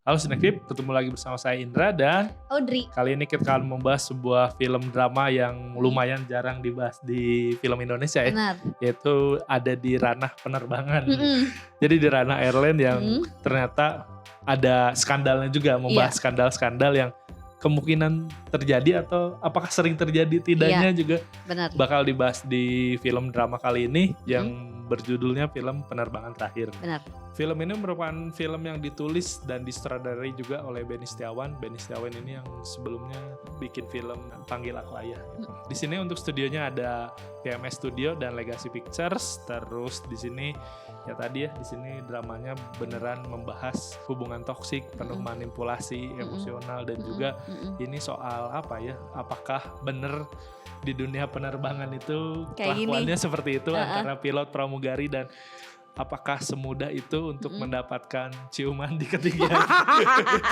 Halo Sinekip, ketemu lagi bersama saya Indra dan Audrey. kali ini kita akan membahas sebuah film drama yang lumayan jarang dibahas di film Indonesia ya. Benar. Yaitu ada di ranah penerbangan. Jadi di ranah airline yang ternyata ada skandalnya juga, membahas skandal-skandal yang kemungkinan terjadi atau apakah sering terjadi tidaknya juga Benar. bakal dibahas di film drama kali ini yang berjudulnya film Penerbangan Terakhir. Benar. Film ini merupakan film yang ditulis dan disutradarai juga oleh Benny Setiawan. Benny Setiawan ini yang sebelumnya bikin film Panggil Aku Ayah. Di sini untuk studionya ada PMS Studio dan Legacy Pictures. Terus di sini ya tadi ya di sini dramanya beneran membahas hubungan toksik, penuh manipulasi emosional dan juga ini soal apa ya? Apakah bener di dunia penerbangan itu kelakuannya seperti itu antara pilot pramugari dan apakah semudah itu untuk mendapatkan ciuman di ketinggian 30.000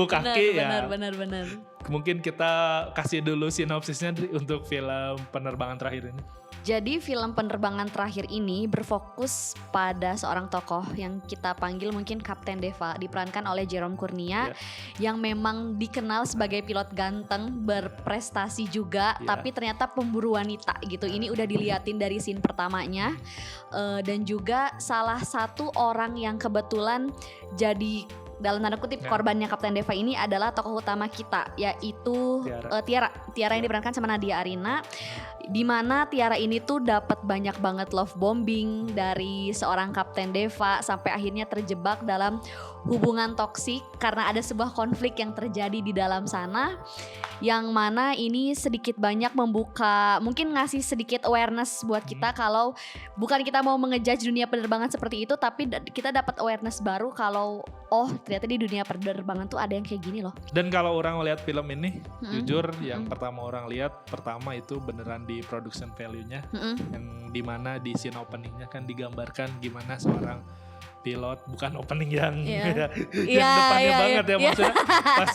kaki benar. Mungkin kita kasih dulu sinopsisnya untuk film Penerbangan Terakhir ini. Jadi film Penerbangan Terakhir ini berfokus pada seorang tokoh yang kita panggil mungkin Kapten Deva, diperankan oleh Jerome Kurnia yang memang dikenal sebagai pilot ganteng, berprestasi juga, tapi ternyata pemburu wanita gitu. Ini udah diliatin dari scene pertamanya, dan juga salah satu orang yang kebetulan jadi dalam tanda kutip korbannya Kapten Deva ini adalah tokoh utama kita, yaitu Tiara yang diperankan sama Nadia Arina. Di mana Tiara ini tuh dapat banyak banget love bombing dari seorang Kapten Deva sampai akhirnya terjebak dalam hubungan toksik karena ada sebuah konflik yang terjadi di dalam sana, yang mana ini sedikit banyak membuka, mungkin ngasih sedikit awareness buat kita kalau bukan kita mau mengejudge dunia penerbangan seperti itu, tapi kita dapat awareness baru kalau ternyata di dunia penerbangan tuh ada yang kayak gini loh. Dan kalau orang lihat film ini, jujur yang pertama orang lihat, pertama itu beneran di production value-nya, yang dimana di scene opening-nya kan digambarkan gimana seorang pilot, bukan opening yang yang depannya banget ya maksudnya pas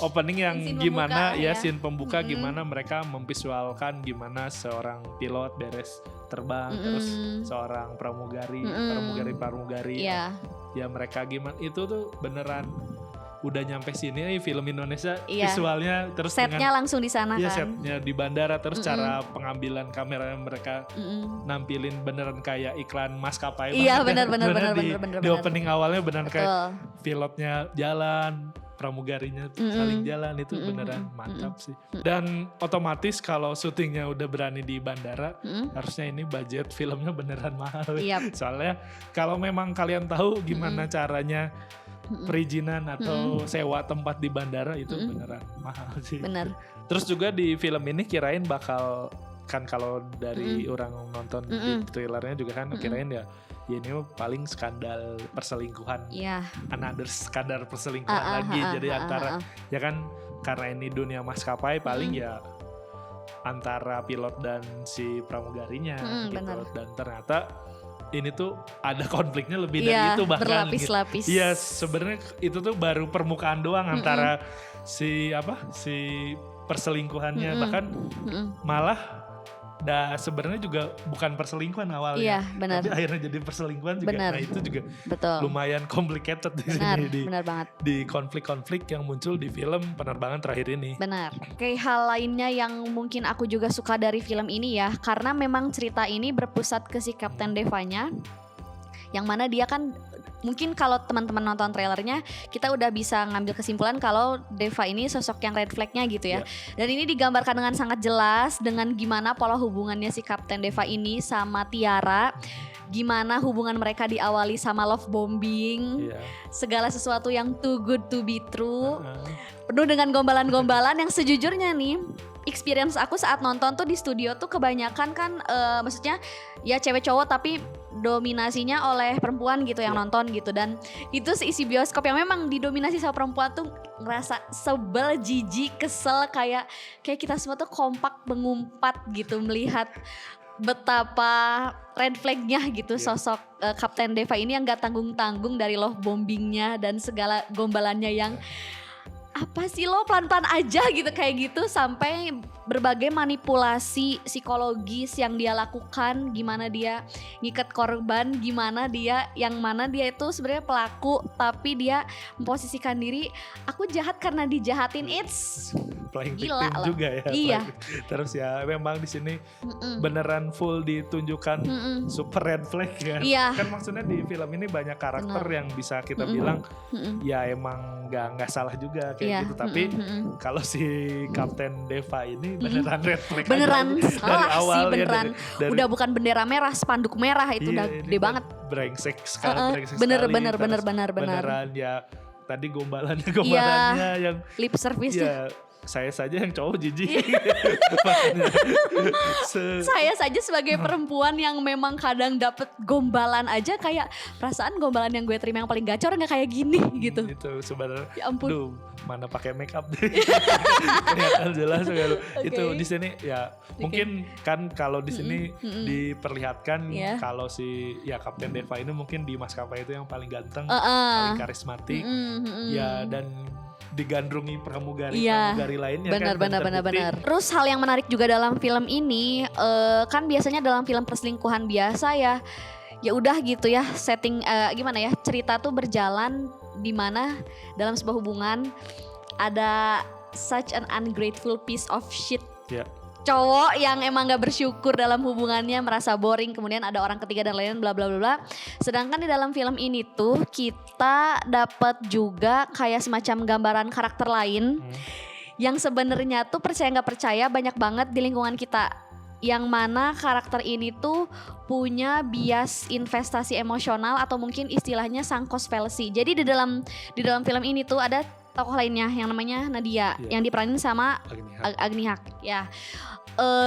opening yang scene gimana pembuka, scene pembuka gimana mereka memvisualkan gimana seorang pilot beres terbang terus seorang pramugari ya mereka gimana itu tuh beneran udah nyampe sini film Indonesia visualnya terus setnya langsung di sana kan setnya di bandara terus cara pengambilan kamera mereka nampilin beneran kayak iklan maskapai bener di opening awalnya beneran kayak pilotnya jalan pramugarinya saling jalan itu beneran mantap sih. Dan otomatis kalau syutingnya udah berani di bandara harusnya ini budget filmnya beneran mahal. Soalnya kalau memang kalian tahu gimana caranya perizinan atau sewa tempat di bandara itu beneran mahal sih. Bener. Terus juga di film ini kirain bakal kan kalau dari orang nonton di trailernya juga kan kirain ya ini paling skandal perselingkuhan. Another skandal perselingkuhan lagi. Jadi antara ya kan karena ini dunia maskapai paling ya antara pilot dan si pramugarinya gitu. Bener. Dan ternyata ini tuh ada konfliknya lebih dari itu bahkan berlapis-lapis. Iya, sebenarnya itu tuh baru permukaan doang antara si perselingkuhannya bahkan malah sebenarnya juga bukan perselingkuhan awalnya. Tapi akhirnya jadi perselingkuhan juga. Nah, itu juga lumayan complicated di sini di konflik-konflik yang muncul di film Penerbangan Terakhir ini. Benar. Kayak hal lainnya yang mungkin aku juga suka dari film ini ya, karena memang cerita ini berpusat ke si Kapten Devanya, yang mana dia kan mungkin kalau teman-teman nonton trailernya kita udah bisa ngambil kesimpulan kalau Deva ini sosok yang red flag-nya gitu ya. Dan ini digambarkan dengan sangat jelas dengan gimana pola hubungannya si Kapten Deva ini sama Tiara. Gimana hubungan mereka diawali sama love bombing. Segala sesuatu yang too good to be true. Penuh dengan gombalan-gombalan yang sejujurnya nih, experience aku saat nonton tuh di studio tuh kebanyakan kan maksudnya ya cewek cowok tapi dominasinya oleh perempuan gitu yang nonton gitu. Dan itu seisi bioskop yang memang didominasi sama perempuan tuh ngerasa sebel, jijik, kesel, kayak kita semua tuh kompak mengumpat gitu melihat betapa red flag-nya gitu sosok Kapten Deva ini yang gak tanggung-tanggung dari love bombingnya dan segala gombalannya yang apa sih lo pelan-pelan aja gitu kayak gitu, sampai berbagai manipulasi psikologis yang dia lakukan, gimana dia ngikat korban, gimana dia yang mana dia itu sebenarnya pelaku tapi dia memposisikan diri aku jahat karena dijahatin. It's playing gila victim lah. juga ya. Iya. Terus ya memang di sini beneran full ditunjukkan super red flag ya. Iya. Kan maksudnya di film ini banyak karakter yang bisa kita bilang ya emang nggak salah juga kayak gitu, tapi kalau si Kapten Deva ini beneran red flag beneran aja. salah dari awal, sih ya, beneran dari udah bukan bendera merah, spanduk merah itu udah ini gede banget. brengsek sekali, brengsek bener sekali. bener Beneran ya tadi gombalannya yang lip service ya saya saja yang cowok jijik. Makanya, saya saja sebagai perempuan yang memang kadang dapet gombalan aja kayak perasaan gombalan yang gue terima yang paling gacor nggak kayak gini gitu. Itu sebenarnya. Ya ampun. Duh, mana pakai make up deh. Kelihatan jelas kan. Itu di sini ya mungkin kan kalau di sini diperlihatkan kalau si ya Kapten Deva ini mungkin di maskapai itu yang paling ganteng, paling karismatik. Ya dan digandrungi pramugari lainnya benar, kan. Benar. Terus hal yang menarik juga dalam film ini kan biasanya dalam film perselingkuhan biasa ya udah gitu ya setting gimana ya cerita tuh berjalan di mana dalam sebuah hubungan ada such an ungrateful piece of shit. Yeah. Cowok yang emang gak bersyukur dalam hubungannya, merasa boring, kemudian ada orang ketiga dan lain-lain bla bla bla. Sedangkan di dalam film ini tuh kita dapat juga kayak semacam gambaran karakter lain yang sebenarnya tuh percaya nggak percaya banyak banget di lingkungan kita. Yang mana karakter ini tuh punya bias investasi emosional atau mungkin istilahnya sunk cost fallacy. Jadi di dalam film ini tuh ada tokoh lainnya yang namanya Nadia yang diperanin sama Agni Haq ya.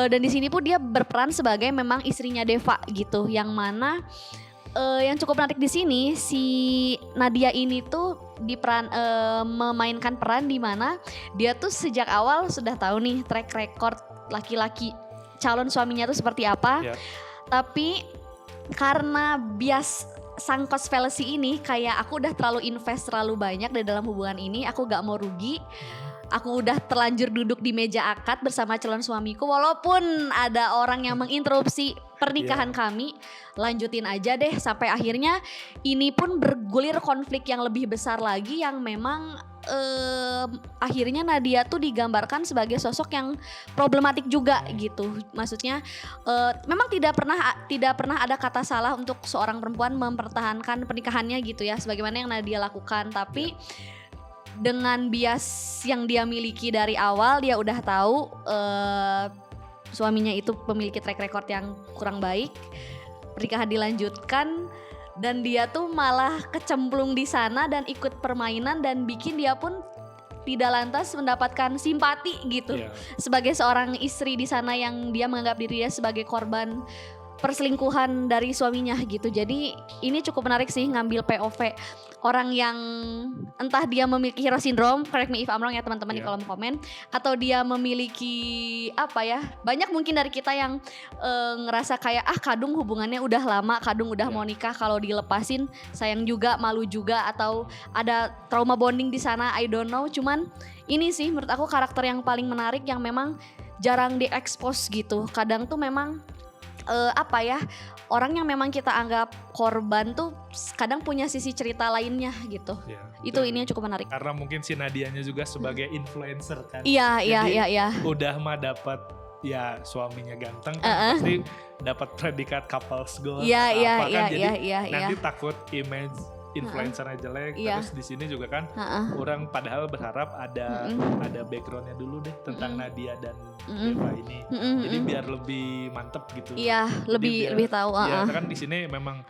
Dan di sini pun dia berperan sebagai memang istrinya Deva gitu, yang mana yang cukup menarik di sini si Nadia ini tuh memainkan peran di mana dia tuh sejak awal sudah tahu nih track record laki-laki calon suaminya tuh seperti apa, tapi karena bias sunk cost fallacy ini kayak aku udah terlalu invest terlalu banyak di dalam hubungan ini, aku gak mau rugi. Aku udah terlanjur duduk di meja akad bersama calon suamiku, walaupun ada orang yang menginterupsi pernikahan kami, lanjutin aja deh sampai akhirnya ini pun bergulir konflik yang lebih besar lagi yang memang akhirnya Nadia tuh digambarkan sebagai sosok yang problematik juga gitu. Maksudnya memang tidak pernah ada kata salah untuk seorang perempuan mempertahankan pernikahannya gitu ya, sebagaimana yang Nadia lakukan, tapi dengan bias yang dia miliki dari awal dia udah tahu suaminya itu memiliki track record yang kurang baik, pernikahan dilanjutkan dan dia tuh malah kecemplung di sana dan ikut permainan dan bikin dia pun tidak lantas mendapatkan simpati gitu sebagai seorang istri di sana yang dia menganggap diri dia sebagai korban perselingkuhan dari suaminya gitu. Jadi ini cukup menarik sih ngambil POV orang yang entah dia memiliki hero syndrome, correct me if I'm wrong ya teman-teman di kolom komen, atau dia memiliki apa ya, banyak mungkin dari kita yang ngerasa kayak kadung hubungannya udah lama, kadung udah mau nikah, kalau dilepasin sayang juga, malu juga, atau ada trauma bonding di sana, I don't know. Cuman ini sih menurut aku karakter yang paling menarik yang memang jarang diekspos gitu. Kadang tuh memang apa ya, orang yang memang kita anggap korban tuh kadang punya sisi cerita lainnya gitu. Itu ini yang cukup menarik. Karena mungkin si Nadianya juga sebagai influencer kan. Iya. Udah mah dapat ya suaminya ganteng kan, pasti dapat predikat couples gold. Iya. Nanti takut image influencernya jelek. Terus di sini juga kan orang padahal berharap ada backgroundnya dulu deh tentang Nadia dan Deva ini. Jadi biar lebih mantep gitu. Iya, lebih tahu. Iya, kan di sini memang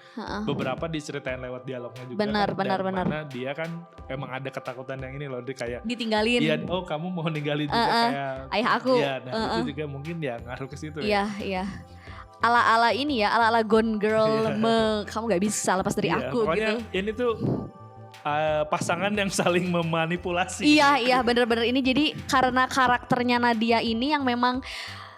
beberapa diceritain lewat dialognya juga. Benar. Karena dia kan emang ada ketakutan yang ini loh, dia kayak ditinggalin. Iya, oh kamu mau ninggalin juga kayak ayah aku. Iya, nah itu juga mungkin ya ngaruh ke situ ya. Iya. Ala-ala ini ya, ala-ala Gone Girl, kamu gak bisa lepas dari aku pokoknya gitu. Ini tuh pasangan yang saling memanipulasi. Iya, bener-bener ini jadi karena karakternya Nadia ini yang memang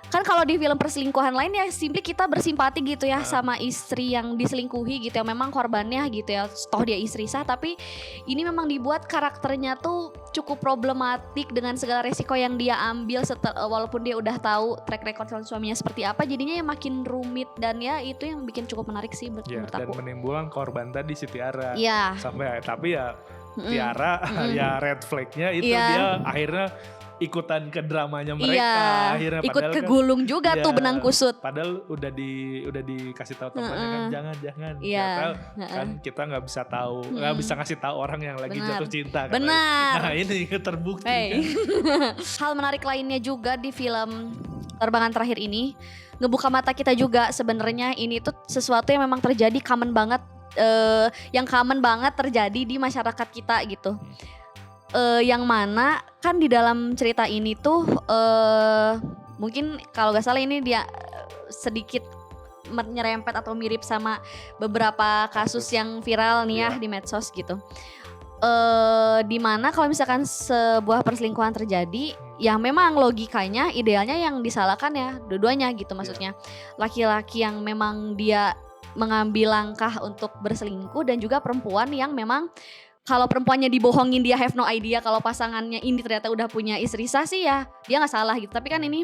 kan kalau di film perselingkuhan lain ya simply kita bersimpati gitu ya sama istri yang diselingkuhi gitu ya, memang korbannya gitu ya, toh dia istri sah, tapi ini memang dibuat karakternya tuh cukup problematik dengan segala resiko yang dia ambil walaupun dia udah tahu track record suaminya seperti apa, jadinya ya makin rumit, dan ya itu yang bikin cukup menarik sih menurut dan aku. menimbulkan korban tadi si Tiara sampai tapi ya Tiara ya red flagnya itu dia akhirnya ikutan ke dramanya mereka, akhirnya ikut kegulung kan, juga tuh benang kusut. Padahal udah dikasih tahu temannya kan jangan kan kita nggak bisa tahu, nggak bisa ngasih tahu orang yang lagi jatuh cinta. Benar. Nah ini terbukti. Kan? Hal menarik lainnya juga di film Terbangan Terakhir ini ngebuka mata kita juga sebenarnya ini tuh sesuatu yang memang terjadi common banget, yang common banget terjadi di masyarakat kita gitu. Yang mana kan di dalam cerita ini tuh mungkin kalau gak salah ini dia sedikit nyerempet atau mirip sama beberapa kasus yang viral nih ya di medsos gitu. Dimana kalau misalkan sebuah perselingkuhan terjadi, ya memang logikanya idealnya yang disalahkan ya dua-duanya gitu, maksudnya laki-laki yang memang dia mengambil langkah untuk berselingkuh, dan juga perempuan yang memang kalau perempuannya dibohongin dia have no idea kalau pasangannya ini ternyata udah punya istri sah sih ya dia gak salah gitu. Tapi kan ini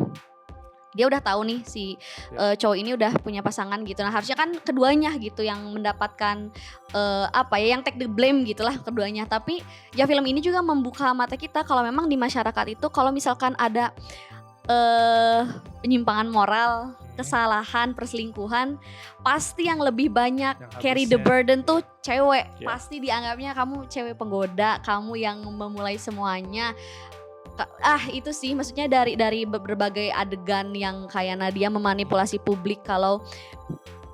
dia udah tahu nih si cowok ini udah punya pasangan gitu. Nah harusnya kan keduanya gitu yang mendapatkan yang take the blame gitulah keduanya. Tapi ya film ini juga membuka mata kita kalau memang di masyarakat itu kalau misalkan ada penyimpangan moral, kesalahan, perselingkuhan, pasti yang lebih banyak yang carry the burden tuh cewek. Pasti dianggapnya kamu cewek penggoda, kamu yang memulai semuanya. Itu sih maksudnya dari berbagai adegan yang kayak Nadia memanipulasi publik, kalau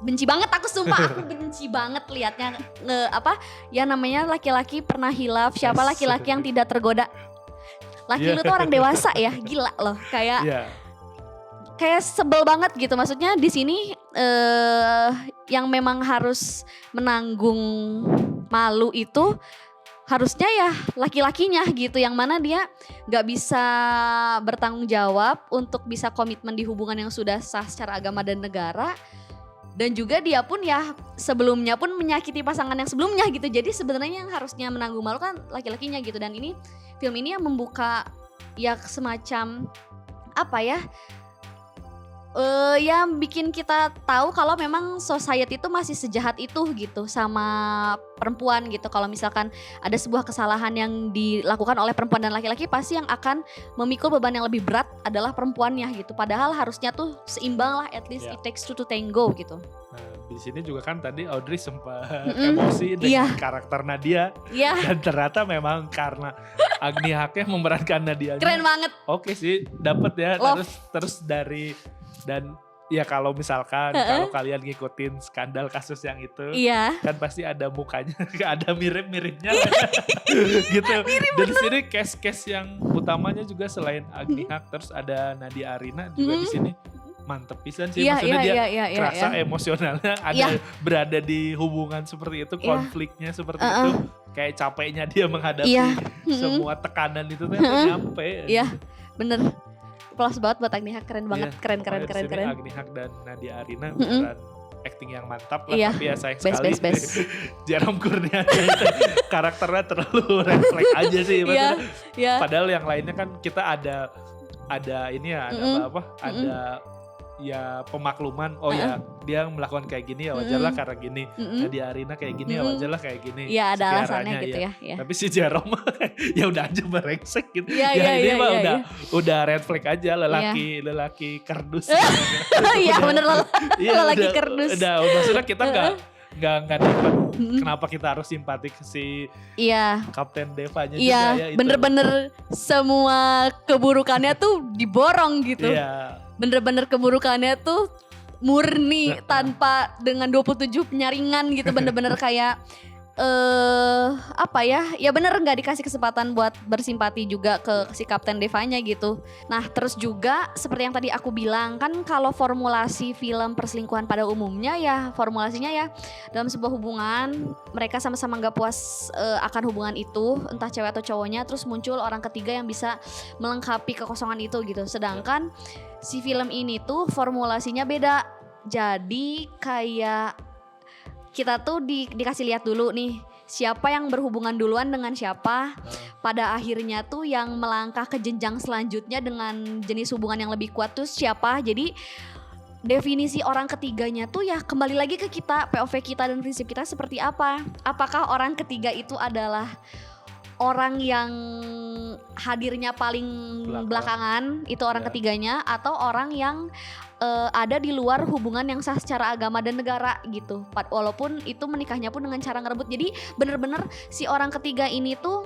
benci banget aku sumpah, aku benci banget liatnya ya namanya laki-laki pernah hilaf, siapa laki-laki yang tidak tergoda. Laki lu tuh orang dewasa ya, gila loh, kayak sebel banget gitu. Maksudnya di sini yang memang harus menanggung malu itu harusnya ya laki-lakinya gitu, yang mana dia nggak bisa bertanggung jawab untuk bisa komitmen di hubungan yang sudah sah secara agama dan negara, dan juga dia pun ya sebelumnya pun menyakiti pasangan yang sebelumnya gitu. Jadi sebenarnya yang harusnya menanggung malu kan laki-lakinya gitu. Dan ini film ini yang membuka ya semacam yang bikin kita tahu kalau memang society itu masih sejahat itu gitu sama perempuan gitu. Kalau misalkan ada sebuah kesalahan yang dilakukan oleh perempuan dan laki-laki, pasti yang akan memikul beban yang lebih berat adalah perempuannya gitu. Padahal harusnya tuh seimbang lah, at least it takes two to tango gitu. Nah, di sini juga kan tadi Audrey sempat emosi dengan karakter Nadia, dan ternyata memang karena Agni Haknya memerankan Nadia. Keren banget. Oke sih, dapet ya. Terus dari dan ya kalau misalkan kalau kalian ngikutin skandal kasus yang itu, kan pasti ada mukanya, ada mirip-miripnya gitu. Dan di sini case-case yang utamanya juga selain Agni Hak, terus ada Nadia Arina juga di sini. Mantep pisan sih, maksudnya dia kerasa emosionalnya ada berada di hubungan seperti itu, konfliknya seperti itu, kayak capeknya dia menghadapi semua tekanan itu tuh nyampe. Iya, bener. Plus banget buat Agni Hak, keren banget, keren. Agni Hak dan Nadia Arina beneran acting yang mantap lah, tapi ya sayang sekali Jerome Kurnia karakternya terlalu red flag aja sih, maksudnya. Padahal yang lainnya kan kita ada ini ya, ada ya pemakluman, ya dia melakukan kayak gini ya wajarlah karena gini, Nadia Arina kayak gini ya wajarlah kayak gini. Iya ada alasannya gitu ya. Tapi si Jerome ya udah aja berengsek gitu. Ini mah udah red flag aja, lelaki kerdus. Iya bener, lelaki kerdus. Udah maksudnya kita nggak dapat kenapa kita harus simpati ke si Kapten Devanya juga ya. Bener-bener semua keburukannya tuh diborong gitu. Bener-bener keburukannya tuh murni tanpa dengan 27 penyaringan gitu. Bener-bener kayak apa ya bener nggak dikasih kesempatan buat bersimpati juga ke si Kapten Devanya gitu. Nah terus juga seperti yang tadi aku bilang kan, kalau formulasi film perselingkuhan pada umumnya ya formulasinya ya dalam sebuah hubungan mereka sama-sama nggak puas akan hubungan itu, entah cewek atau cowoknya, terus muncul orang ketiga yang bisa melengkapi kekosongan itu gitu. Sedangkan si film ini tuh formulasinya beda. Jadi kayak kita tuh dikasih lihat dulu nih siapa yang berhubungan duluan dengan siapa. Pada akhirnya tuh yang melangkah ke jenjang selanjutnya dengan jenis hubungan yang lebih kuat tuh siapa. Jadi definisi orang ketiganya tuh ya kembali lagi ke kita, POV kita dan prinsip kita seperti apa. Apakah orang ketiga itu adalah orang yang hadirnya paling belakangan itu orang ketiganya, atau orang yang ada di luar hubungan yang sah secara agama dan negara gitu. Walaupun itu menikahnya pun dengan cara ngerebut. Jadi bener-bener si orang ketiga ini tuh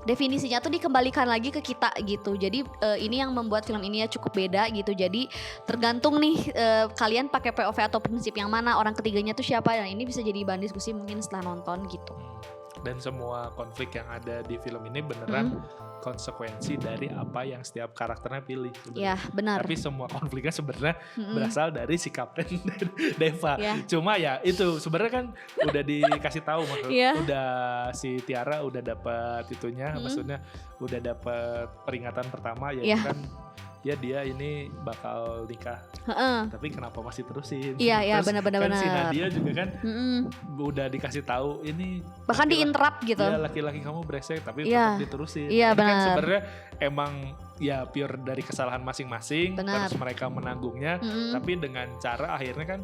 definisinya tuh dikembalikan lagi ke kita gitu. Jadi ini yang membuat film ini ya cukup beda gitu. Jadi tergantung nih kalian pakai POV atau prinsip yang mana, orang ketiganya tuh siapa. Dan ini bisa jadi bahan diskusi mungkin setelah nonton gitu. Dan semua konflik yang ada di film ini beneran konsekuensi dari apa yang setiap karakternya pilih. Iya benar. Tapi semua konfliknya sebenarnya berasal dari si Kapten Deva. Yeah. Cuma ya itu sebenarnya kan udah dikasih tahu udah si Tiara udah dapat itunya, maksudnya udah dapat peringatan pertama yaitu kan ya dia ini bakal nikah. Tapi kenapa masih terusin? Iya benar-benar. Kan si Nadia juga kan udah dikasih tahu ini bahkan diinterrupt gitu. Ya laki-laki kamu brengsek tapi tetap diterusin. Iya benar. Kan sebenarnya emang ya pure dari kesalahan masing-masing, terus mereka menanggungnya, tapi dengan cara akhirnya kan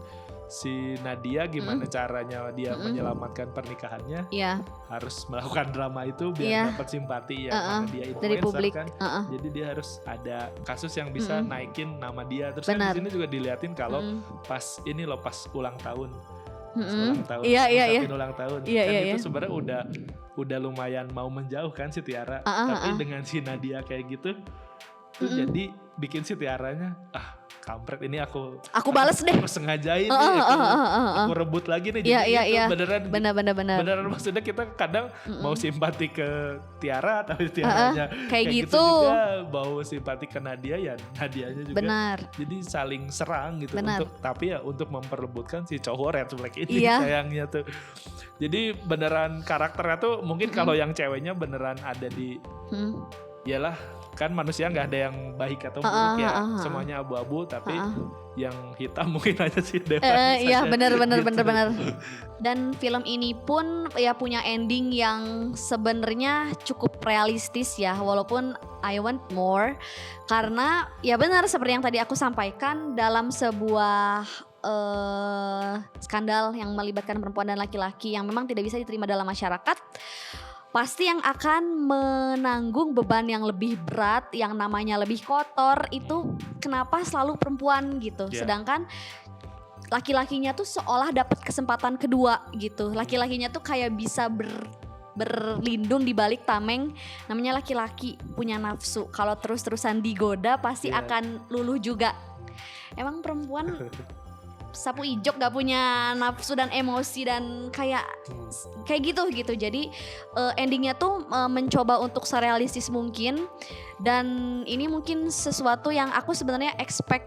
si Nadia gimana caranya dia menyelamatkan pernikahannya, harus melakukan drama itu biar dapat simpati ya karena dia dari publik kan. Jadi dia harus ada kasus yang bisa naikin nama dia. Terus kan di sini juga diliatin kalau pas ini loh pas ulang tahun. Ulang tahun. Ulang tahun. Kan itu sebenarnya udah lumayan mau menjauh kan si Tiara. Tapi dengan si Nadia kayak gitu tuh jadi bikin si Tiaranya kampret ini aku bales deh. Aku sengajain aku rebut lagi nih. Jadi beneran maksudnya kita kadang mau simpati ke Tiara tapi Tiaranya kayak gitu juga mau simpati ke Nadia ya Nadianya juga. Benar. Jadi saling serang gitu tapi ya untuk memperebutkan si cowok Red Flag ini sayangnya tuh. Jadi beneran karakternya tuh mungkin kalau yang ceweknya beneran ada di yalah kan manusia nggak ada yang baik atau buruk semuanya abu-abu tapi yang hitam mungkin aja sih Deva. Iya benar. Dan film ini pun ya punya ending yang sebenarnya cukup realistis ya, walaupun I want more karena ya benar seperti yang tadi aku sampaikan, dalam sebuah skandal yang melibatkan perempuan dan laki-laki yang memang tidak bisa diterima dalam masyarakat, pasti yang akan menanggung beban yang lebih berat, yang namanya lebih kotor itu kenapa selalu perempuan gitu. Sedangkan laki-lakinya tuh seolah dapat kesempatan kedua gitu. Laki-lakinya tuh kayak bisa berlindung di balik tameng namanya laki-laki punya nafsu. Kalau terus-terusan digoda pasti akan luluh juga. Emang perempuan sapu ijuk gak punya nafsu dan emosi dan kayak gitu. Jadi endingnya tuh mencoba untuk serealistis mungkin. Dan ini mungkin sesuatu yang aku sebenarnya expect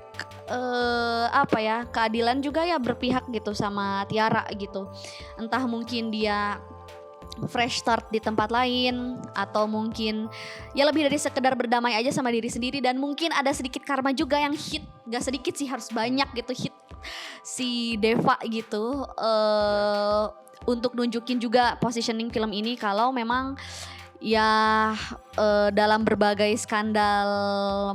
keadilan juga ya berpihak gitu sama Tiara gitu. Entah mungkin dia fresh start di tempat lain, atau mungkin ya lebih dari sekedar berdamai aja sama diri sendiri. Dan mungkin ada sedikit karma juga yang hit, gak sedikit sih, harus banyak gitu hit si Deva gitu, untuk nunjukin juga positioning film ini kalau memang ya dalam berbagai skandal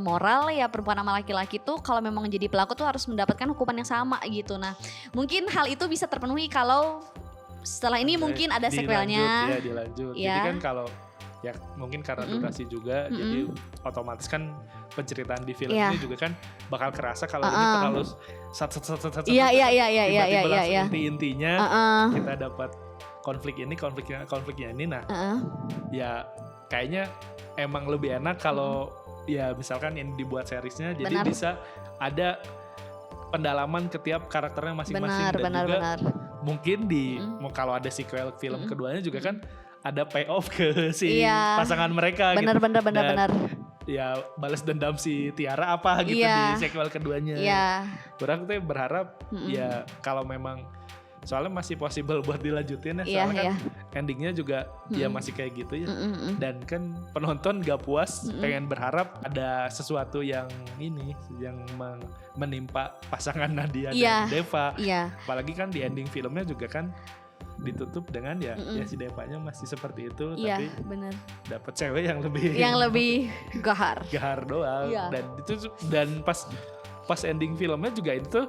moral ya perempuan sama laki-laki tuh kalau memang jadi pelaku tuh harus mendapatkan hukuman yang sama gitu. Nah mungkin hal itu bisa terpenuhi kalau setelah ini mungkin ada sequelnya. Dilanjut. Jadi kan kalau ya mungkin karena durasi juga, jadi otomatis kan penceritaan di film ini juga kan bakal kerasa kalau ini terlalu tiba-tiba inti-intinya kita dapat konfliknya ini. Nah ya kayaknya emang lebih enak kalau ya misalkan ini dibuat seriesnya, jadi bisa ada pendalaman ke tiap karakternya masing-masing. Benar. mungkin kalau ada sequel film keduanya juga kan ada payoff ke si pasangan mereka bener, gitu. Bener. Ya balas dendam si Tiara apa gitu di sequel keduanya. Orang tuh berharap ya kalau memang soalnya masih possible buat dilanjutin ya, soalnya kan endingnya juga ya masih kayak gitu ya. Dan kan penonton gak puas, pengen berharap ada sesuatu yang menimpa pasangan Nadia dan Deva. Apalagi kan di ending filmnya juga kan ditutup dengan ya si Devanya masih seperti itu, tapi dapat cewek yang lebih gahar doang. Dan pas ending filmnya juga itu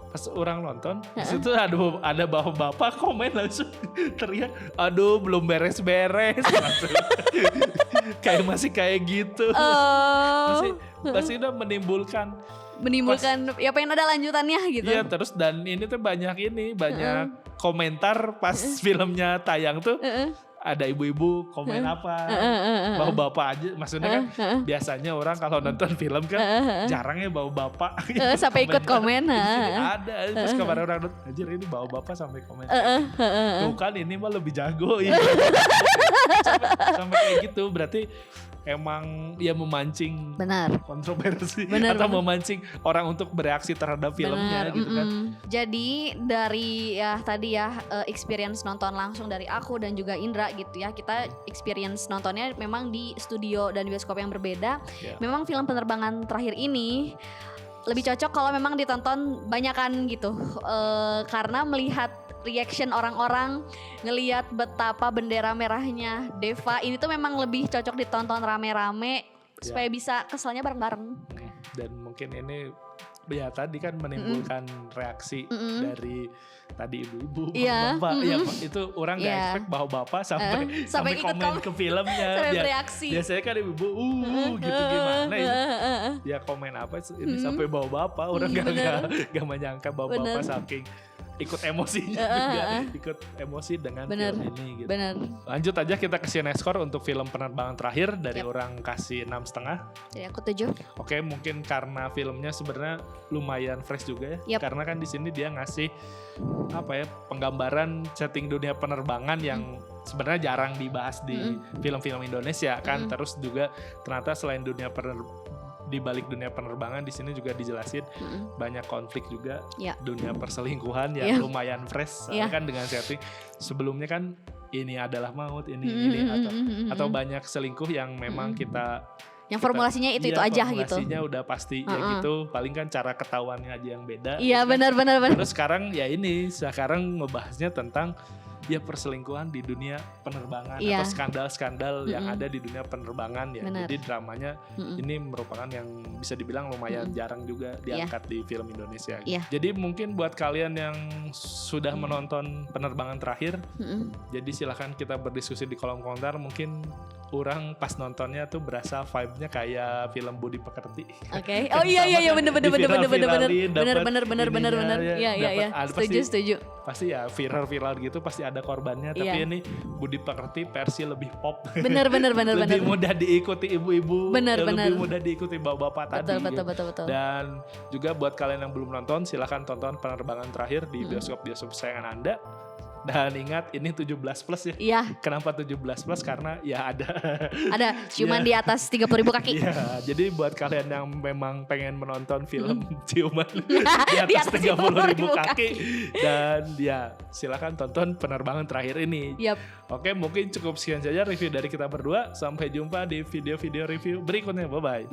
pas orang nonton disitu ada bapak-bapak komen langsung teriak, aduh belum beres-beres. Kayak masih kayak gitu. masih udah menimbulkan ya pengen ada lanjutannya gitu. Iya, terus dan ini tuh banyak komentar pas filmnya tayang tuh. Ada ibu-ibu komen apa, bawa bapak aja, maksudnya kan biasanya orang kalau nonton film kan jarang ya bawa bapak sampai ikut komen. Ada, terus kemarin orang nonton, anjir ini bawa bapak sampai komen. Tuh kan ini mah lebih jago ya. sampai kayak gitu, berarti emang ya memancing kontroversi atau memancing orang untuk bereaksi terhadap filmnya gitu kan. Jadi dari tadi experience nonton langsung dari aku dan juga Indra gitu ya, kita experience nontonnya memang di studio dan bioskop yang berbeda. Memang film penerbangan terakhir ini lebih cocok kalau memang ditonton banyakan gitu, karena melihat reaction orang-orang, ngelihat betapa bendera merahnya Deva ini tuh memang lebih cocok ditonton rame-rame supaya bisa keselnya bareng-bareng. Dan mungkin ini ya tadi kan menimbulkan reaksi dari tadi ibu-ibu, bapak, ya itu orang gak expect bahwa bapak sampai komen ke filmnya. Reaksi. Biasanya kan ibu-ibu gitu gimana ini. Ya komen apa ini sampai bawa bapak, orang gak menyangka bawa bapak saking ikut emosinya juga, ikut emosi dengan film ini gitu. Lanjut aja kita ke Cinescore untuk film penerbangan terakhir dari orang kasih 6,5. Jadi aku 7. Oke, mungkin karena filmnya sebenarnya lumayan fresh juga ya. Karena kan di sini dia ngasih penggambaran setting dunia penerbangan yang sebenarnya jarang dibahas di film-film Indonesia kan. Terus juga ternyata selain di balik dunia penerbangan di sini juga dijelasin banyak konflik juga, dunia perselingkuhan yang lumayan fresh kan dengan setting sebelumnya kan ini adalah maut ini atau banyak selingkuh yang memang yang formulasinya itu aja gitu. Formulasinya udah pasti ya gitu, paling kan cara ketahuannya aja yang beda. Iya benar. Terus sekarang ngebahasnya tentang ya perselingkuhan di dunia penerbangan atau skandal-skandal yang ada di dunia penerbangan ya. Jadi dramanya ini merupakan yang bisa dibilang lumayan jarang juga diangkat di film Indonesia. Jadi mungkin buat kalian yang sudah menonton penerbangan terakhir, jadi silakan kita berdiskusi di kolom komentar. Mungkin orang pas nontonnya tuh berasa vibe-nya kayak film Budi Pekerti. Oke. Oh iya bener. Iya. Setuju. Pasti ya viral gitu pasti ada korbannya, tapi ini Budi Pekerti versi lebih pop. Bener. Lebih mudah diikuti ibu-ibu, lebih mudah diikuti bapak-bapak tadi. Betul. Dan juga buat kalian yang belum nonton, silakan tonton penerbangan terakhir di bioskop kesayangan Anda. Dan ingat ini 17 plus ya. Iya. Kenapa 17 plus? Karena ya ada ciuman di atas 30.000 kaki. Iya, jadi buat kalian yang memang pengen menonton film ciuman di atas 30.000 kaki dan ya silakan tonton penerbangan terakhir ini. Oke, mungkin cukup sekian saja review dari kita berdua. Sampai jumpa di video-video review berikutnya. Bye-bye.